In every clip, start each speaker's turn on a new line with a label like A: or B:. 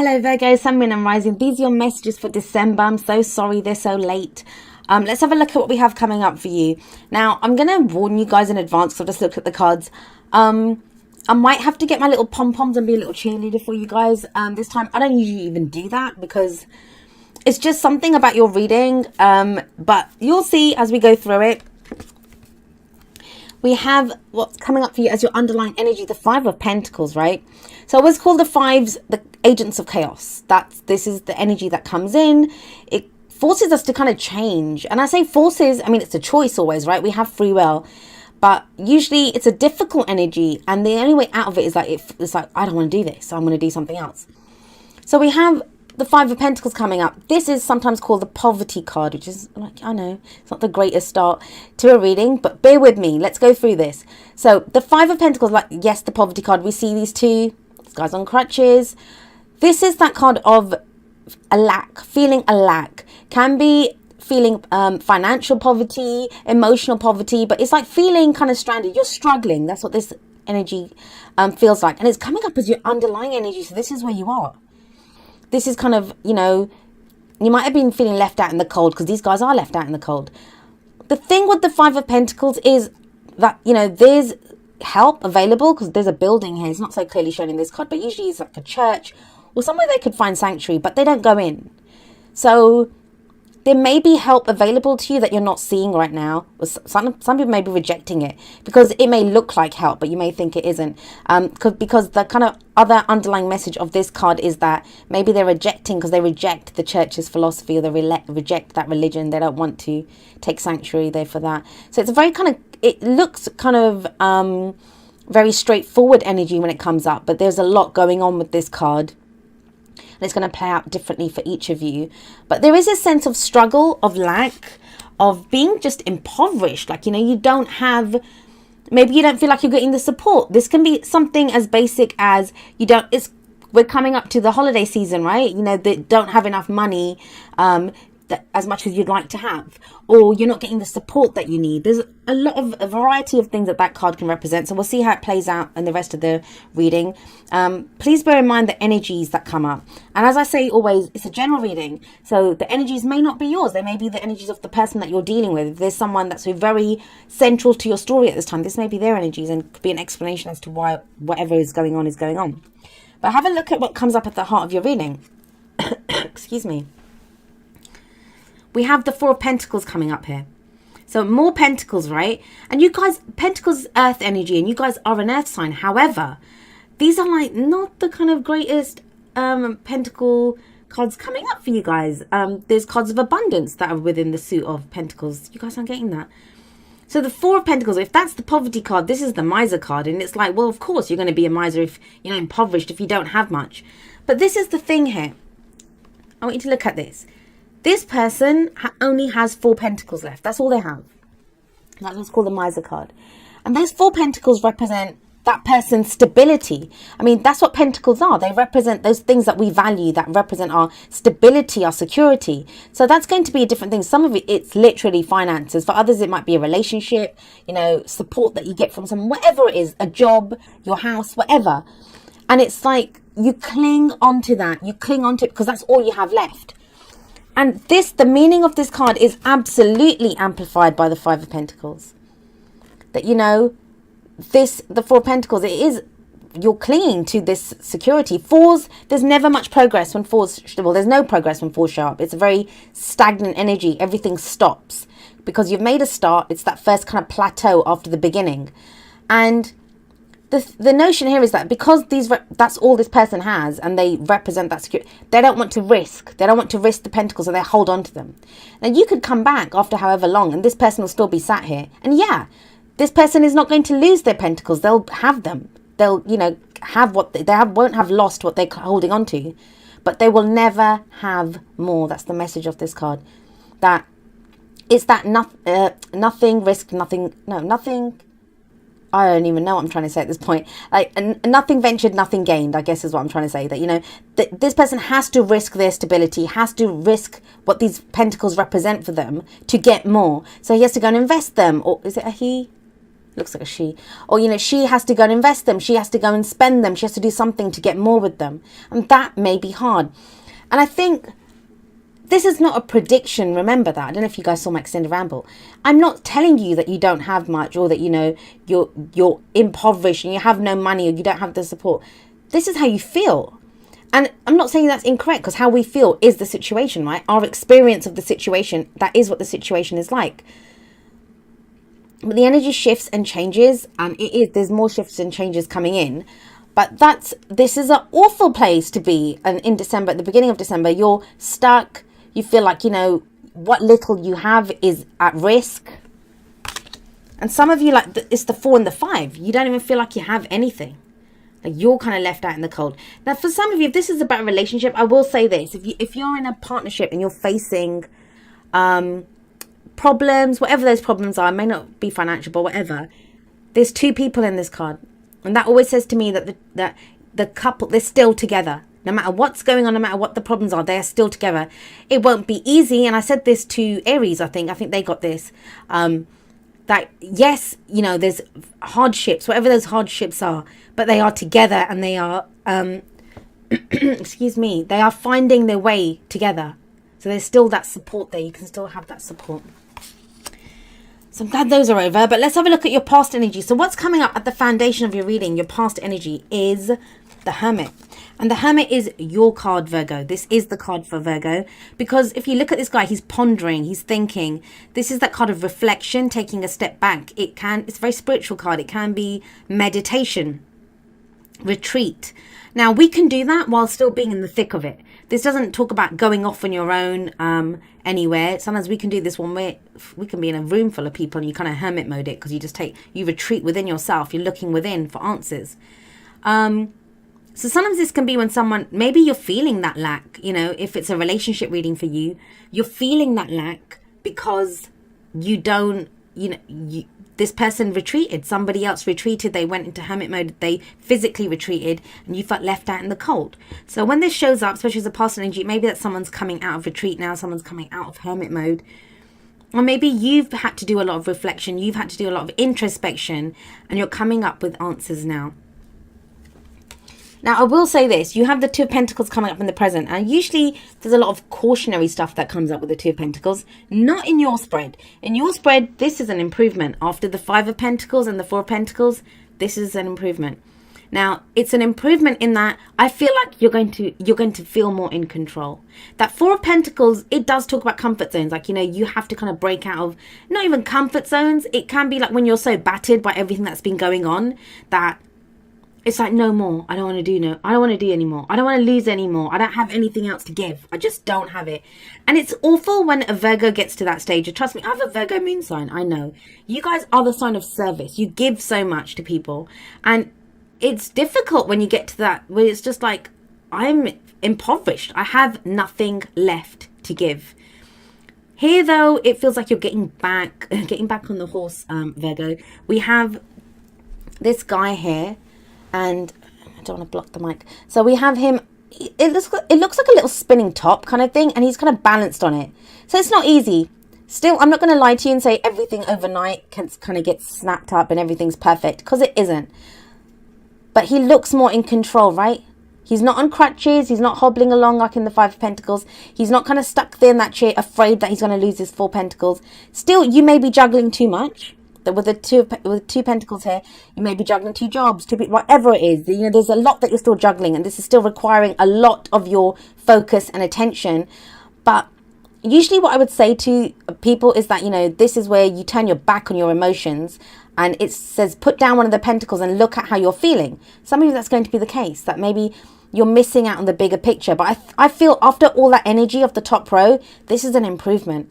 A: Hello Virgo, Sun, Moon and Rising. These are your messages for December. I'm so sorry they're so late. Let's have a look at what we have coming up for you. Now, I'm going to warn you guys in advance because I've just looked at the cards. I might have to get my little pom-poms and be a little cheerleader for you guys this time. I don't usually even do that because it's just something about your reading. But you'll see as we go through it. We have what's coming up for you as your underlying energy, the Five of Pentacles, right? So I always call the fives the agents of chaos. This is the energy that comes in. It forces us to kind of change. And I say forces, I mean, it's a choice always, right? We have free will. But usually it's a difficult energy. And the only way out of it is like, it's like, I don't want to do this, so I'm going to do something else. So we have the Five of Pentacles coming up. This is sometimes called the poverty card, which is like, I know it's not the greatest start to a reading, but bear with me. Let's go through this. So the Five of Pentacles, like, yes, the poverty card. We see these two. This guy's on crutches. This is that card of a lack, feeling a lack. Can be feeling financial poverty, emotional poverty, but it's like feeling kind of stranded. You're struggling. That's what this energy feels like. And it's coming up as your underlying energy. So this is where you are. This is kind of, you know, you might have been feeling left out in the cold because these guys are left out in the cold. The thing with the Five of Pentacles is that, you know, there's help available because there's a building here. It's not so clearly shown in this card, but usually it's like a church or somewhere they could find sanctuary, but they don't go in. So there may be help available to you that you're not seeing right now. Some people may be rejecting it because it may look like help, but you may think it isn't. Because the kind of other underlying message of this card is that maybe they're rejecting because they reject the church's philosophy or they reject that religion. They don't want to take sanctuary there for that. So it's a very kind of, it looks kind of very straightforward energy when it comes up, but there's a lot going on with this card. And it's going to play out differently for each of you. But there is a sense of struggle, of lack, of being just impoverished. Like, you know, you don't have, maybe you don't feel like you're getting the support. This can be something as basic as we're coming up to the holiday season, right? You know, they don't have enough money as much as you'd like to have, or you're not getting the support that you need. There's a variety of things that card can represent. So we'll see how it plays out in the rest of the reading. Please bear in mind the energies that come up. And as I say always, it's a general reading. So the energies may not be yours. They may be the energies of the person that you're dealing with. If there's someone that's very central to your story at this time, this may be their energies and could be an explanation as to why whatever is going on is going on. But have a look at what comes up at the heart of your reading. Excuse me. We have the Four of Pentacles coming up here. So more pentacles, right? And you guys, Pentacles earth energy, and you guys are an earth sign. However, these are like not the kind of greatest pentacle cards coming up for you guys. There's cards of abundance that are within the suit of pentacles. You guys aren't getting that. So the Four of Pentacles, if that's the poverty card, this is the miser card. And it's like, well, of course you're going to be a miser if you're not impoverished, if you don't have much. But this is the thing here. I want you to look at this. This person only has Four Pentacles left. That's all they have. That's what's called the Miser card. And those Four Pentacles represent that person's stability. I mean, that's what Pentacles are. They represent those things that we value, that represent our stability, our security. So that's going to be a different thing. Some of it, it's literally finances. For others, it might be a relationship, you know, support that you get from someone, whatever it is, a job, your house, whatever. And it's like you cling onto that. You cling onto it because that's all you have left. And the meaning of this card is absolutely amplified by the Five of Pentacles. That, you know, the Four of Pentacles, you're clinging to this security. Fours, there's never much progress when fours, well, there's no progress when fours show up. It's a very stagnant energy. Everything stops because you've made a start. It's that first kind of plateau after the beginning. And the notion here is that because that's all this person has and they represent that security, they don't want to risk. They don't want to risk the pentacles, so they hold on to them. Now, you could come back after however long and this person will still be sat here. And yeah, this person is not going to lose their pentacles. They'll have them. They'll, you know, have what won't have lost what they're holding on to. But they will never have more. That's the message of this card. That it's that nothing risked, nothing. I don't even know what I'm trying to say at this point. Like, nothing ventured, nothing gained, I guess is what I'm trying to say. That, you know, this person has to risk their stability, has to risk what these pentacles represent for them to get more. So he has to go and invest them. Or is it a he? looks like a she, or she has to go and invest them, she has to go and spend them, she has to do something to get more with them, and that may be hard. And I think this is not a prediction, remember that. I don't know if you guys saw my extended ramble. I'm not telling you that you don't have much, or that you're impoverished and you have no money, or you don't have the support. This is how you feel. And I'm not saying that's incorrect, because how we feel is the situation, right? Our experience of the situation, that is what the situation is like. But the energy shifts and changes, and there's more shifts and changes coming in. But this is an awful place to be. And in December, at the beginning of December, you're stuck. You feel like, what little you have is at risk. And some of you, like, it's the 4 and the 5. You don't even feel like you have anything. Like, you're kind of left out in the cold. Now, for some of you, if this is about a relationship, I will say this. If you're in a partnership and you're facing problems, whatever those problems are, it may not be financial, but whatever, there's 2 people in this card. And that always says to me that the couple, they're still together. No matter what's going on, no matter what the problems are, they're still together. It won't be easy. And I said this to Aries, I think they got this. That, yes, there's hardships, whatever those hardships are, but they are together, and they are, excuse me, they are finding their way together. So there's still that support there. You can still have that support. So I'm glad those are over, but let's have a look at your past energy. So what's coming up at the foundation of your reading, your past energy, is the Hermit. And the Hermit is your card, Virgo. This is the card for Virgo, because if you look at this guy, he's pondering, he's thinking. This is that card of reflection, taking a step back. It's a very spiritual card. It can be meditation, retreat. Now, we can do that while still being in the thick of it. This doesn't talk about going off on your own anywhere. Sometimes we can do this when we can be in a room full of people, and you kind of hermit mode it, because you retreat within yourself. You're looking within for answers. So sometimes this can be when maybe you're feeling that lack, if it's a relationship reading for you, you're feeling that lack because you don't, this person retreated, somebody else retreated, they went into hermit mode, they physically retreated, and you felt left out in the cold. So when this shows up, especially as a past energy, maybe that someone's coming out of retreat now, someone's coming out of hermit mode. Or maybe you've had to do a lot of reflection, you've had to do a lot of introspection, and you're coming up with answers now. Now, I will say this. You have the 2 of Pentacles coming up in the present. And usually there's a lot of cautionary stuff that comes up with the 2 of Pentacles. Not in your spread. In your spread, this is an improvement. After the 5 of Pentacles and the 4 of Pentacles, this is an improvement. Now, it's an improvement in that I feel like you're going to feel more in control. That 4 of Pentacles, it does talk about comfort zones. Like, you have to kind of break out of, not even comfort zones. It can be like when you're so battered by everything that's been going on that it's like, no more. I don't want to do anymore. I don't want to lose anymore. I don't have anything else to give. I just don't have it. And it's awful when a Virgo gets to that stage. Trust me, I have a Virgo moon sign. I know. You guys are the sign of service. You give so much to people. And it's difficult when you get to that, where it's just like, I'm impoverished. I have nothing left to give. Here, though, it feels like you're getting back on the horse, Virgo. We have this guy here. And I don't want to block the mic. So we have him. It looks like a little spinning top kind of thing, and he's kind of balanced on it. So it's not easy. Still, I'm not going to lie to you and say everything overnight can kind of get snapped up and everything's perfect, because it isn't. But he looks more in control, right? He's not on crutches. He's not hobbling along like in the 5 of Pentacles. He's not kind of stuck there in that chair, afraid that he's going to lose his 4 Pentacles. Still, you may be juggling too much. With the 2 Pentacles here, you may be juggling 2 jobs, 2 people, whatever it is. There's a lot that you're still juggling, and this is still requiring a lot of your focus and attention. But usually what I would say to people is that, this is where you turn your back on your emotions, and it says put down one of the Pentacles and look at how you're feeling. Some of you, that's going to be the case, that maybe you're missing out on the bigger picture. But I feel after all that energy of the top row, this is an improvement.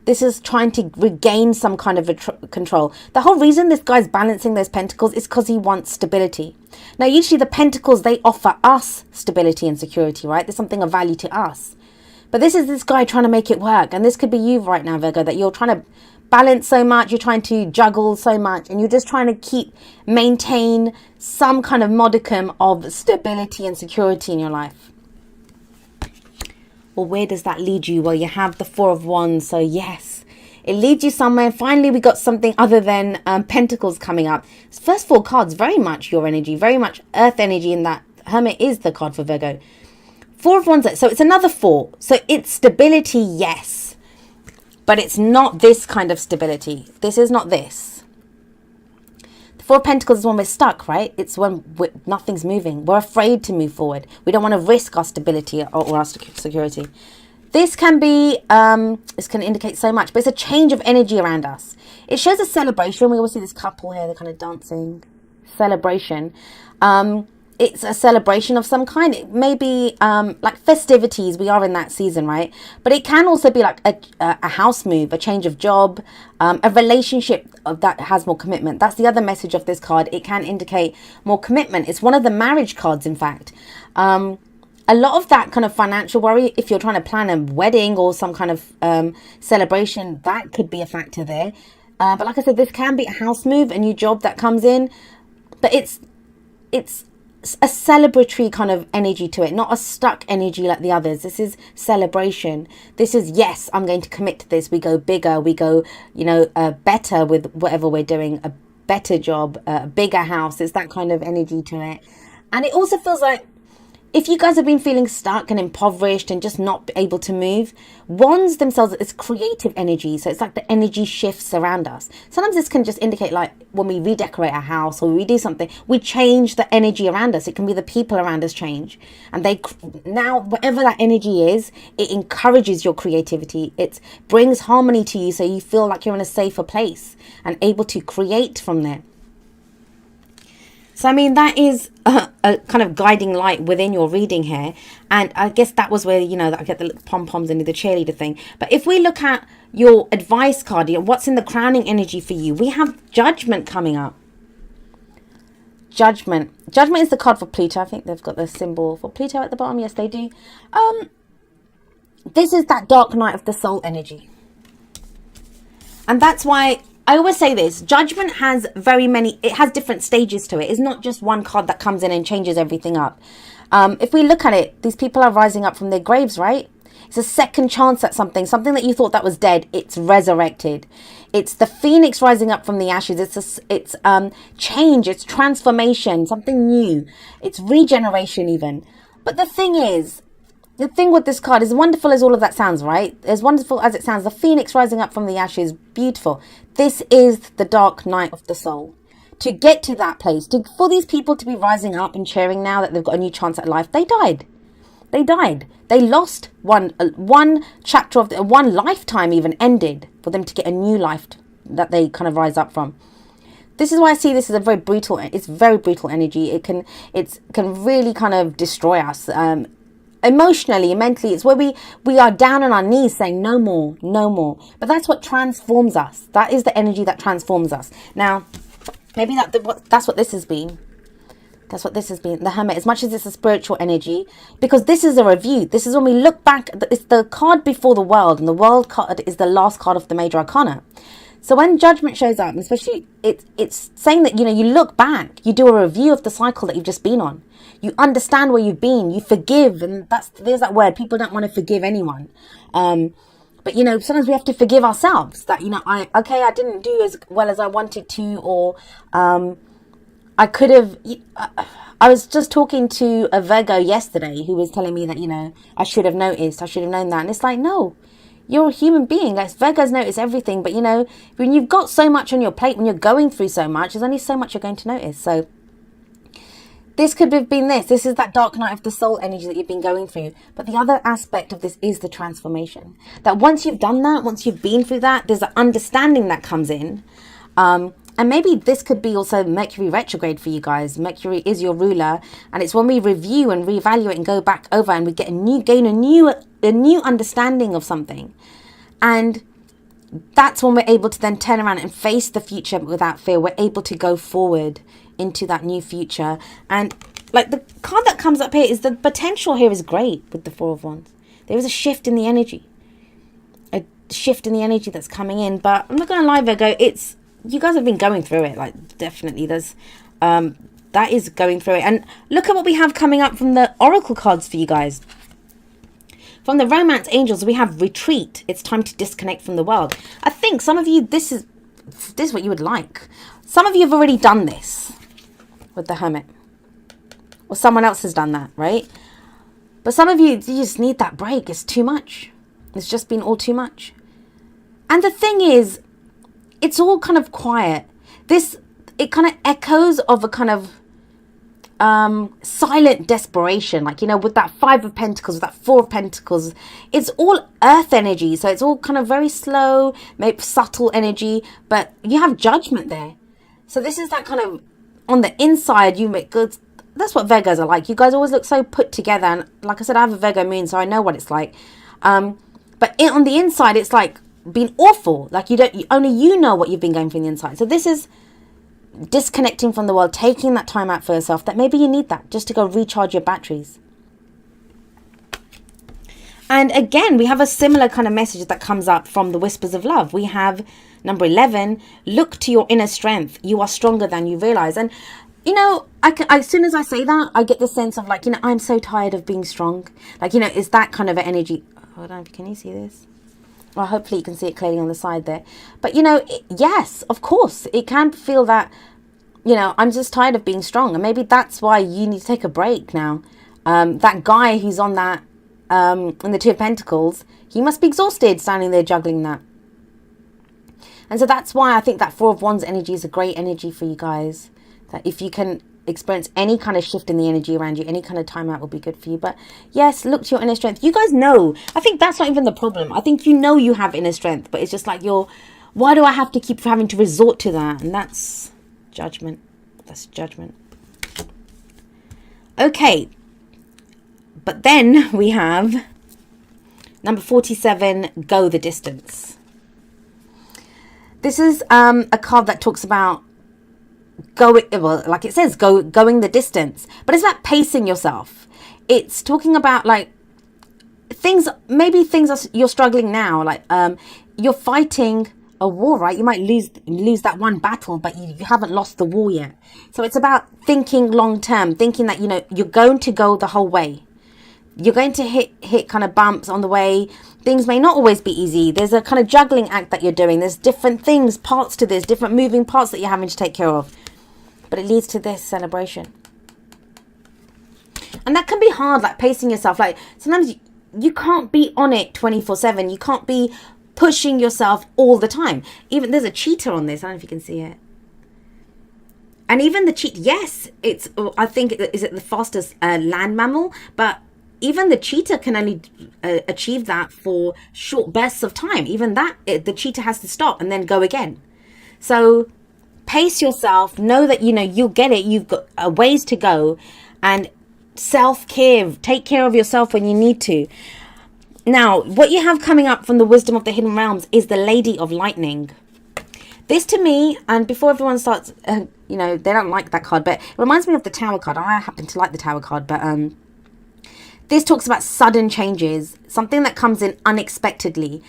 A: This is trying to regain some kind of control. The whole reason this guy's balancing those Pentacles is because he wants stability. Now, usually the Pentacles, they offer us stability and security, right? There's something of value to us. But this is this guy trying to make it work. And this could be you right now, Virgo, that you're trying to balance so much. You're trying to juggle so much. And you're just trying to maintain some kind of modicum of stability and security in your life. Well, where does that lead you? Well, you have the 4 of Wands. So yes, It leads you somewhere. Finally, we got something other than Pentacles coming up. First 4 cards, very much your energy, very much earth energy, in that Hermit is the card for Virgo. 4 of Wands, so it's another 4. So it's stability, yes. But it's not this kind of stability. This is not this. The 4 of Pentacles is when we're stuck, right? It's when nothing's moving. We're afraid to move forward. We don't want to risk our stability or our security. This can be, this can indicate so much, but it's a change of energy around us. It shows a celebration. We always see this couple here, they're kind of dancing. Celebration. It's a celebration of some kind. It may be like festivities. We are in that season, right? But it can also be like a house move, a change of job, a relationship that has more commitment. That's the other message of this card. It can indicate more commitment. It's one of the marriage cards, in fact. A lot of that kind of financial worry, if you're trying to plan a wedding or some kind of celebration, that could be a factor there. But like I said, this can be a house move, a new job that comes in. But it's a celebratory kind of energy to it, not a stuck energy like the others. This is celebration. This is, yes, I'm going to commit to this. We go bigger. We go, better with whatever we're doing, a better job, a bigger house. It's that kind of energy to it. And it also feels like, if you guys have been feeling stuck and impoverished and just not able to move, Wands themselves is creative energy. So it's like the energy shifts around us. Sometimes this can just indicate, like when we redecorate our house or we do something, we change the energy around us. It can be the people around us change. And now, whatever that energy is, it encourages your creativity. It brings harmony to you, so you feel like you're in a safer place and able to create from there. So, I mean, that is a kind of guiding light within your reading here. And I guess that was where, I get the little pom-poms and the cheerleader thing. But if we look at your advice card, what's in the crowning energy for you? We have Judgment coming up. Judgment. Judgment is the card for Pluto. I think they've got the symbol for Pluto at the bottom. Yes, they do. This is that dark night of the soul energy. And that's why I always say this, Judgment has it has different stages to it. It's not just one card that comes in and changes everything up. If we look at it, these people are rising up from their graves, right? It's a second chance at something that you thought that was dead. It's resurrected. It's the phoenix rising up from the ashes. It's change, it's transformation, something new. It's regeneration even. But the thing with this card, as wonderful as all of that sounds, right? As wonderful as it sounds, the phoenix rising up from the ashes, beautiful. This is the dark night of the soul. To get to that place, for these people to be rising up and cheering now that they've got a new chance at life, they died. They died. They lost one chapter of one lifetime even ended for them to get a new life that they kind of rise up from. This is why I see this as very brutal energy. It can really kind of destroy us. Emotionally, mentally, it's where we are down on our knees saying no more, no more. But that's what transforms us. That is the energy that transforms us. Now, maybe that's what this has been. That's what this has been, the Hermit, as much as it's a spiritual energy, because this is a review. This is when we look back. It's the card before the world, and the world card is the last card of the major arcana. So when Judgment shows up, especially it's saying that, you look back, you do a review of the cycle that you've just been on. You understand where you've been, you forgive, and there's that word. People don't want to forgive anyone. But, sometimes we have to forgive ourselves that, I didn't do as well as I wanted to, or I could have. I was just talking to a Virgo yesterday who was telling me that, I should have noticed, I should have known that. And it's like, no, you're a human being. Like, Virgos notice everything. But, when you've got so much on your plate, when you're going through so much, there's only so much you're going to notice. So this could have been this. This is that dark night of the soul energy that you've been going through. But the other aspect of this is the transformation. That once you've done that, once you've been through that, there's an understanding that comes in. And maybe this could be also Mercury retrograde for you guys. Mercury is your ruler. And it's when we review and reevaluate and go back over and we gain a new understanding of something. And that's when we're able to then turn around and face the future without fear. We're able to go forward into that new future. And like the card that comes up here is the potential here is great with the Four of Wands. There is a shift in the energy. A shift in the energy that's coming in. But I'm not going to lie, Virgo, you guys have been going through it. Like, definitely there's that is going through it. And look at what we have coming up from the oracle cards for you guys. From the romance angels, we have retreat. It's time to disconnect from the world. I think think some of you, this is what you would like. Some of you have already done this with the Hermit, or someone else has done that, right? But some of you just need that break. It's too much. It's just been all too much. And the thing is, it's all kind of quiet. It kind of echoes of a kind of silent desperation, like, you know, with that Five of Pentacles, with that Four of Pentacles. It's all earth energy, so it's all kind of very slow, maybe subtle energy, but you have judgment there. So this is that kind of, on the inside, you make good. That's what Virgos are like. You guys always look so put together, and like I said, I have a Virgo moon, so I know what it's like. But on the inside, it's like being awful. Like only you know what you've been going through on the inside. So this is disconnecting from the world, taking that time out for yourself, that maybe you need that just to go recharge your batteries. And again, we have a similar kind of message that comes up from the Whispers of Love. We have number 11, look to your inner strength. You are stronger than you realize. And you know, as soon as I say that, I get the sense of like, you know, I'm so tired of being strong. Like, you know, it's that kind of energy. Hold on, can you see this? Well, hopefully you can see it clearly on the side there. But, you know, yes, of course, it can feel that, you know, I'm just tired of being strong. And maybe that's why you need to take a break now. That guy who's on that, in the Two of Pentacles, he must be exhausted standing there juggling that. And so that's why I think that Four of Wands energy is a great energy for you guys. That if you can experience any kind of shift in the energy around you, any kind of time out will be good for you. But yes, look to your inner strength. You guys know, I think that's not even the problem. I think you know you have inner strength, but it's just like why do I have to keep having to resort to that? And that's judgment. That's judgment. Okay. But then we have number 47, go the distance. This is a card that talks about like it says, going the distance, but it's like pacing yourself. It's talking about like maybe things you're struggling now, like you're fighting a war, right? You might lose that one battle, but you haven't lost the war yet. So it's about thinking long term, thinking that, you know, you're going to go the whole way. You're going to hit kind of bumps on the way. Things may not always be easy. There's a kind of juggling act that you're doing. There's different things, parts to this, different moving parts that you're having to take care of. But it leads to this celebration. And that can be hard, like pacing yourself. Like sometimes you can't be on it 24/7. You can't be pushing yourself all the time. Even there's a cheetah on this. I don't know if you can see it. And even the cheetah, yes, I think, is it the fastest land mammal? But even the cheetah can only achieve that for short bursts of time. Even that, the cheetah has to stop and then go again. So pace yourself. Know that, you know, you'll get it. You've got a ways to go. And self-care. Take care of yourself when you need to. Now, what you have coming up from the Wisdom of the Hidden Realms is the Lady of Lightning. This to me, and before everyone starts, you know, they don't like that card, but it reminds me of the Tower card. I happen to like the Tower card, but this talks about sudden changes, something that comes in unexpectedly.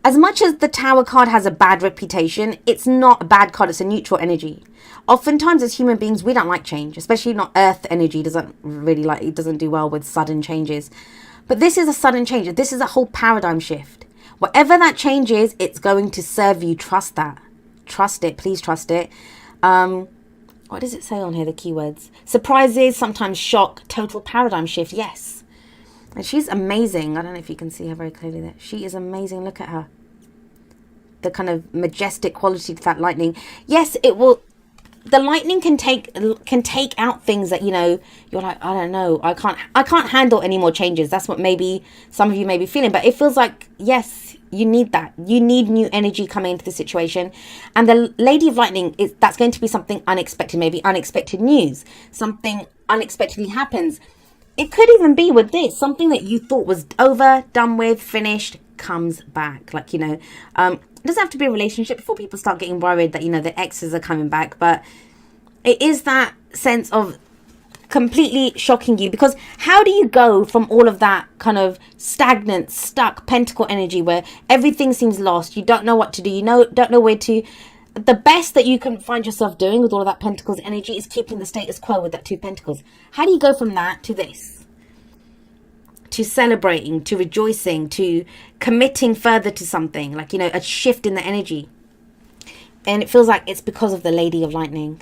A: As much as the Tower card has a bad reputation, it's not a bad card, it's a neutral energy. Oftentimes as human beings, we don't like change, especially not Earth energy it doesn't do well with sudden changes. But this is a sudden change. This is a whole paradigm shift. Whatever that change is, it's going to serve you. Trust that. Trust it. Please trust it. What does it say on here, the keywords? Surprises, sometimes shock, total paradigm shift. Yes. And she's amazing. I don't know if you can see her very clearly there. She is amazing. Look at her. The kind of majestic quality to that lightning. Yes, it will. The lightning can take out things that, you know, you're like, I don't know, I can't handle any more changes. That's what maybe some of you may be feeling. But it feels like, yes, you need that. You need new energy coming into the situation. And the Lady of Lightning, that's going to be something unexpected, maybe unexpected news. Something unexpectedly happens. It could even be with this, something that you thought was over, done with, finished, comes back. Like, you know, it doesn't have to be a relationship before people start getting worried that, you know, the exes are coming back. But it is that sense of completely shocking you. Because how do you go from all of that kind of stagnant, stuck pentacle energy where everything seems lost? You don't know what to do. Don't know where to. The best that you can find yourself doing with all of that pentacles energy is keeping the status quo with that Two Pentacles. How do you go from that to this? to celebrating, to rejoicing, to committing further to something, like, you know, a shift in the energy. And it feels like it's because of the Lady of Lightning.